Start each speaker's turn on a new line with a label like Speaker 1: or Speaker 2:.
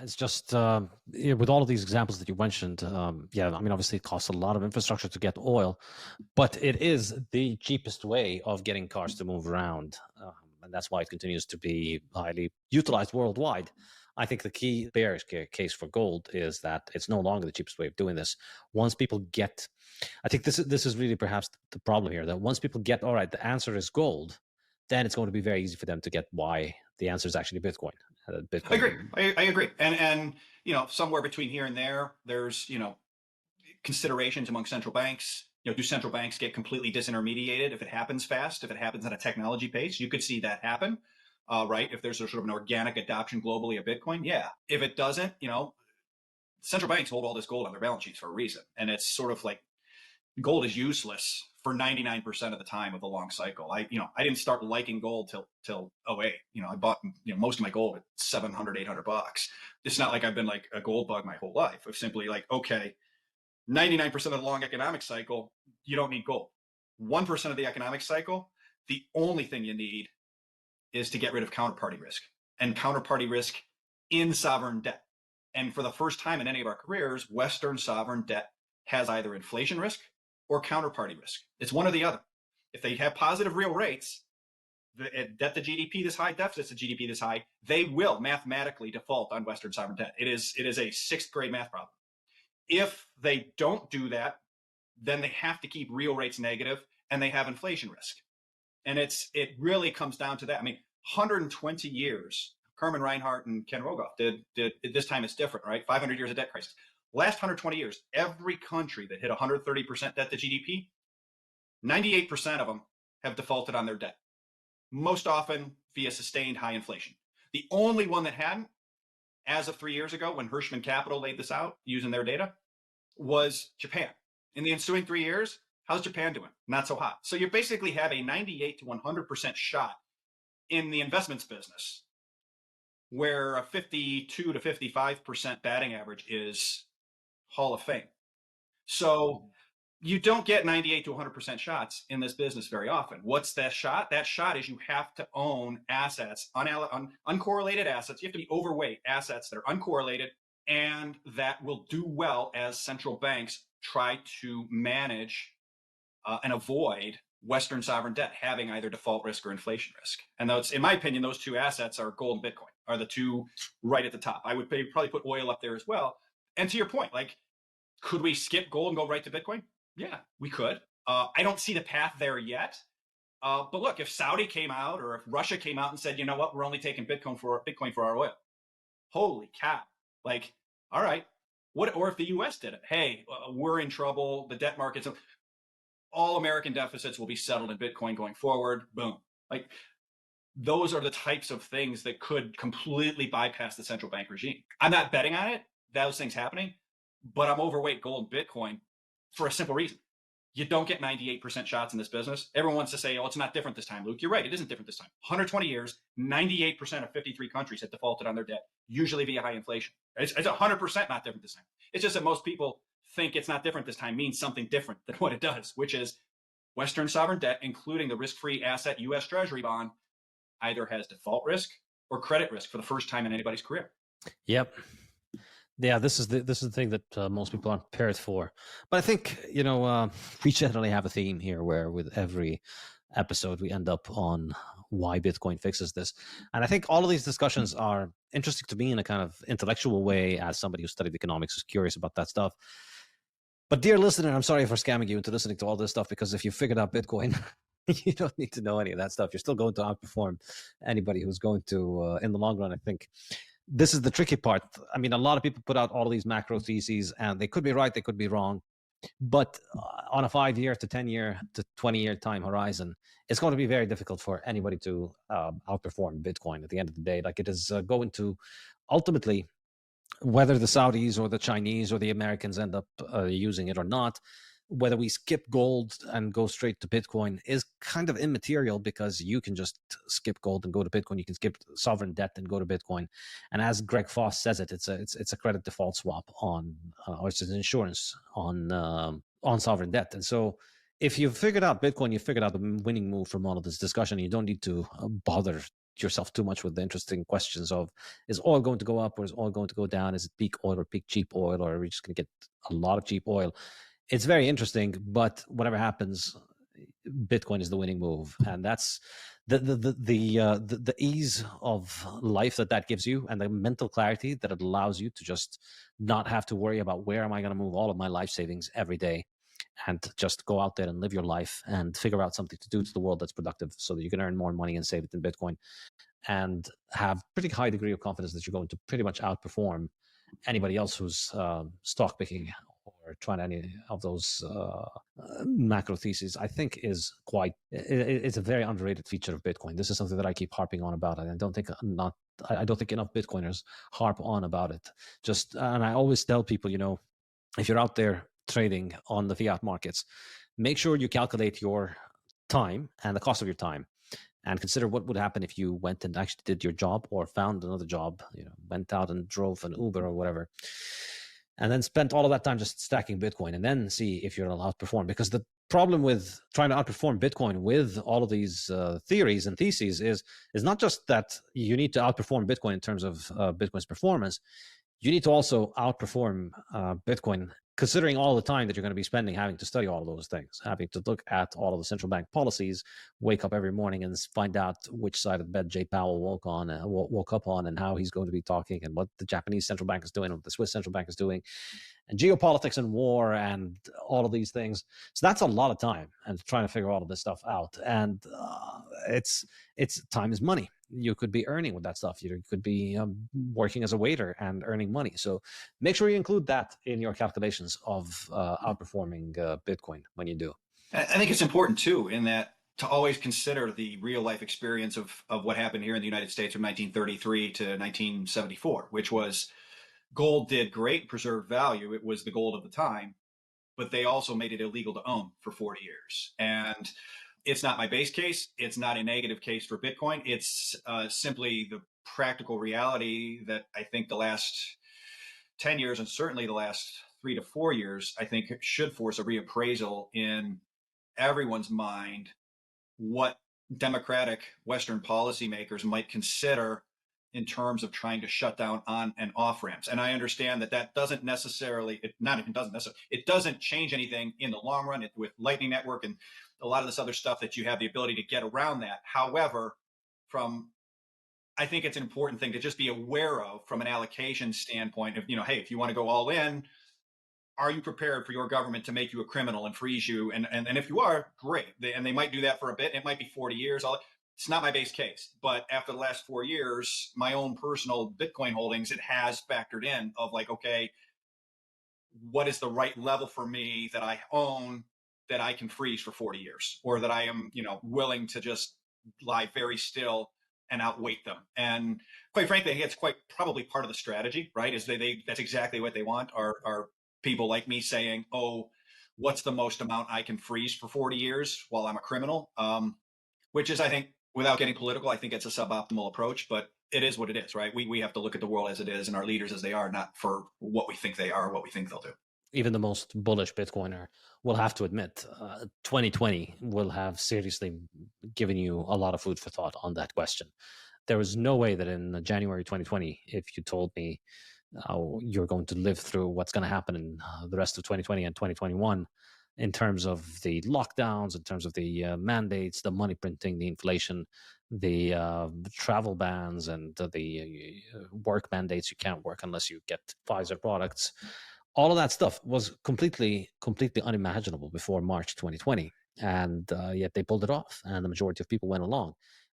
Speaker 1: it's just with all of these examples that you mentioned. Yeah, I mean, obviously, it costs a lot of infrastructure to get oil, but it is the cheapest way of getting cars to move around, and that's why it continues to be highly utilized worldwide. I think the key bearish case for gold is that it's no longer the cheapest way of doing this. Once people get, I think this is really perhaps the problem here. That once people get, all right, the answer is gold, then it's going to be very easy for them to get why the answer is actually Bitcoin.
Speaker 2: I
Speaker 1: Bitcoin.
Speaker 2: agree. I agree. And somewhere between here and there, there's considerations among central banks. Do central banks get completely disintermediated if it happens fast? If it happens at a technology pace, you could see that happen, right? If there's a sort of an organic adoption globally of Bitcoin, yeah. If it doesn't, central banks hold all this gold on their balance sheets for a reason, and it's sort of like gold is useless for 99% of the time of the long cycle. I didn't start liking gold till '08. I bought most of my gold at 700, $800. It's not like I've been like a gold bug my whole life. I've simply like, okay, 99% of the long economic cycle, you don't need gold. 1% of the economic cycle, the only thing you need is to get rid of counterparty risk, and counterparty risk in sovereign debt. And for the first time in any of our careers, Western sovereign debt has either inflation risk or counterparty risk. It's one or the other. If they have positive real rates, debt to GDP this high, deficits to GDP this high, they will mathematically default on Western sovereign debt. It is a sixth grade math problem. If they don't do that, then they have to keep real rates negative and they have inflation risk. And it really comes down to that. I mean, 120 years, Kerman Reinhardt and Ken Rogoff did this time it's different, right? 500 years of debt crisis. Last 120 years, every country that hit 130% debt to GDP, 98% of them have defaulted on their debt, most often via sustained high inflation. The only one that hadn't, as of 3 years ago, when Hirschman Capital laid this out using their data, was Japan. In the ensuing 3 years, how's Japan doing? Not so hot. So you basically have a 98 to 100% shot in the investments business, where a 52 to 55% batting average is Hall of Fame. So you don't get 98 to 100% shots in this business very often. What's that shot? That shot is you have to own assets, uncorrelated assets. You have to be overweight assets that are uncorrelated and that will do well as central banks try to manage and avoid Western sovereign debt having either default risk or inflation risk. And those, in my opinion, those two assets are gold and Bitcoin, are the two right at the top. I would probably put oil up there as well. And to your point, like, could we skip gold and go right to Bitcoin? Yeah, we could. I don't see the path there yet. But look, if Saudi came out or if Russia came out and said, you know what, we're only taking Bitcoin for our oil. Holy cow. Like, all right. Or if the US did it, hey, we're in trouble, the debt markets, all American deficits will be settled in Bitcoin going forward. Boom. Like, those are the types of things that could completely bypass the central bank regime. I'm not betting on it, those things happening, but I'm overweight gold and Bitcoin for a simple reason. You don't get 98% shots in this business. Everyone wants to say, oh, it's not different this time, Luke. You're right. It isn't different this time. 120 years, 98% of 53 countries have defaulted on their debt, usually via high inflation. It's 100% not different this time. It's just that most people think it's not different this time means something different than what it does, which is Western sovereign debt, including the risk-free asset U.S. Treasury bond, either has default risk or credit risk for the first time in anybody's career.
Speaker 1: Yep. Yeah, this is the thing that most people aren't prepared for. But I think we generally have a theme here where with every episode we end up on why Bitcoin fixes this, and I think all of these discussions are interesting to me in a kind of intellectual way as somebody who studied economics, is curious about that stuff. But dear listener, I'm sorry for scamming you into listening to all this stuff, because if you figured out Bitcoin, you don't need to know any of that stuff. You're still going to outperform anybody who's going to, in the long run, I think. This is the tricky part. I mean, a lot of people put out all these macro theses, and they could be right, they could be wrong. But on a 5-year to 10-year to 20-year time horizon, it's going to be very difficult for anybody to outperform Bitcoin at the end of the day. Like, it is going to ultimately, whether the Saudis or the Chinese or the Americans end up using it or not, whether we skip gold and go straight to Bitcoin is kind of immaterial, because you can just skip gold and go to Bitcoin. You can skip sovereign debt and go to Bitcoin. And as Greg Foss says it, it's a credit default swap on, or it's an insurance on sovereign debt. And so if you've figured out Bitcoin, you've figured out the winning move from all of this discussion. You don't need to bother yourself too much with the interesting questions of, is oil going to go up or is oil going to go down? Is it peak oil or peak cheap oil, or are we just going to get a lot of cheap oil? It's very interesting, but whatever happens, Bitcoin is the winning move, and that's the ease of life that gives you, and the mental clarity that it allows you to just not have to worry about where am I going to move all of my life savings every day, and just go out there and live your life and figure out something to do to the world that's productive, so that you can earn more money and save it in Bitcoin, and have pretty high degree of confidence that you're going to pretty much outperform anybody else who's stock picking or trying any of those macro theses. I think is quite, it's a very underrated feature of Bitcoin. This is something that I keep harping on about, and I don't think enough Bitcoiners harp on about it. And I always tell people, if you're out there trading on the fiat markets, make sure you calculate your time and the cost of your time, and consider what would happen if you went and actually did your job or found another job, went out and drove an Uber or whatever, and then spent all of that time just stacking Bitcoin, and then see if you'll outperform. Because the problem with trying to outperform Bitcoin with all of these theories and theses is not just that you need to outperform Bitcoin in terms of Bitcoin's performance. You need to also outperform Bitcoin, considering all the time that you're going to be spending having to study all of those things, having to look at all of the central bank policies, wake up every morning and find out which side of the bed Jay Powell woke up on, and how he's going to be talking, and what the Japanese central bank is doing, what the Swiss central bank is doing, and geopolitics and war and all of these things. So that's a lot of time, and trying to figure all of this stuff out. And it's time is money. You could be earning with that stuff. You could be working as a waiter and earning money. So make sure you include that in your calculations of outperforming Bitcoin when you do.
Speaker 2: I think it's important too, in that to always consider the real life experience of what happened here in the United States from 1933 to 1974, which was gold did great, preserved value. It was the gold of the time, but they also made it illegal to own for 40 years. And it's not my base case. It's not a negative case for Bitcoin. It's simply the practical reality that I think the last 10 years, and certainly the last 3 to 4 years, I think should force a reappraisal in everyone's mind what democratic Western policymakers might consider in terms of trying to shut down on and off ramps. And I understand that doesn't necessarily, it doesn't change anything in the long run with Lightning Network and a lot of this other stuff that you have the ability to get around that. However, I think it's an important thing to just be aware of from an allocation standpoint of, hey, if you want to go all in, are you prepared for your government to make you a criminal and freeze you? And if you are, great. They might do that for a bit. It might be 40 years. It's not my base case, but after the last 4 years, my own personal Bitcoin holdings, it has factored in of like, okay, what is the right level for me that I own that I can freeze for 40 years, or that I am, willing to just lie very still and outweight them. And quite frankly, I think it's quite probably part of the strategy, right? Is that's exactly what they want, are people like me saying, oh, what's the most amount I can freeze for 40 years while I'm a criminal? Which is, I think, without getting political, I think it's a suboptimal approach, but it is what it is, right? We have to look at the world as it is and our leaders as they are, not for what we think they are, what we think they'll do.
Speaker 1: Even the most bullish Bitcoiner will have to admit 2020 will have seriously given you a lot of food for thought on that question. There was no way that in January 2020, if you told me you're going to live through what's going to happen in the rest of 2020 and 2021 in terms of the lockdowns, in terms of the mandates, the money printing, the inflation, the travel bans, and the work mandates. You can't work unless you get Pfizer products. All of that stuff was completely unimaginable before March 2020. And yet they pulled it off, and the majority of people went along.